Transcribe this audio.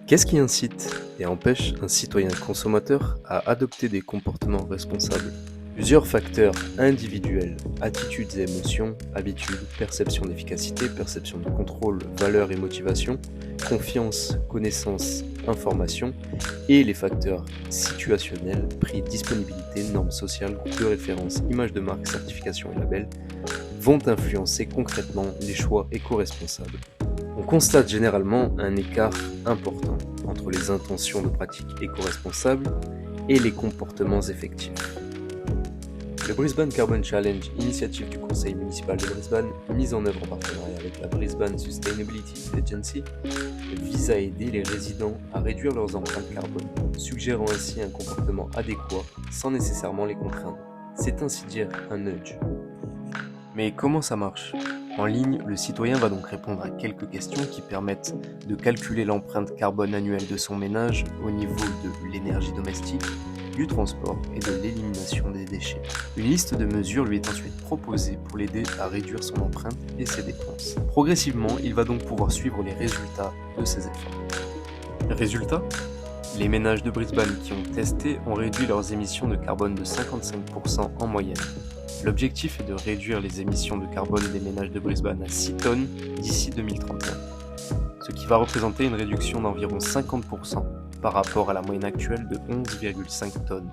Qu'est-ce qui incite et empêche un citoyen consommateur à adopter des comportements responsables? Plusieurs facteurs individuels, attitudes et émotions, habitudes, perception d'efficacité, perception de contrôle, valeurs et motivation, confiance, connaissance, information, et les facteurs situationnels, prix, disponibilité, normes sociales, groupe de référence, images de marque, certification et labels, vont influencer concrètement les choix éco-responsables. On constate généralement un écart important entre les intentions de pratique éco-responsables et les comportements effectifs. Le Brisbane Carbon Challenge, initiative du conseil municipal de Brisbane, mise en œuvre en partenariat avec la Brisbane Sustainability Agency, vise à aider les résidents à réduire leurs empreintes carbone, suggérant ainsi un comportement adéquat sans nécessairement les contraindre. C'est ainsi dire un nudge. Mais comment ça marche? En ligne, le citoyen va donc répondre à quelques questions qui permettent de calculer l'empreinte carbone annuelle de son ménage au niveau de l'énergie domestique, du transport et de l'élimination des déchets. Une liste de mesures lui est ensuite proposée pour l'aider à réduire son empreinte et ses dépenses. Progressivement, il va donc pouvoir suivre les résultats de ses efforts. Résultat? Les ménages de Brisbane qui ont testé ont réduit leurs émissions de carbone de 55% en moyenne. L'objectif est de réduire les émissions de carbone des ménages de Brisbane à 6 tonnes d'ici 2031, ce qui va représenter une réduction d'environ 50% par rapport à la moyenne actuelle de 11,5 tonnes.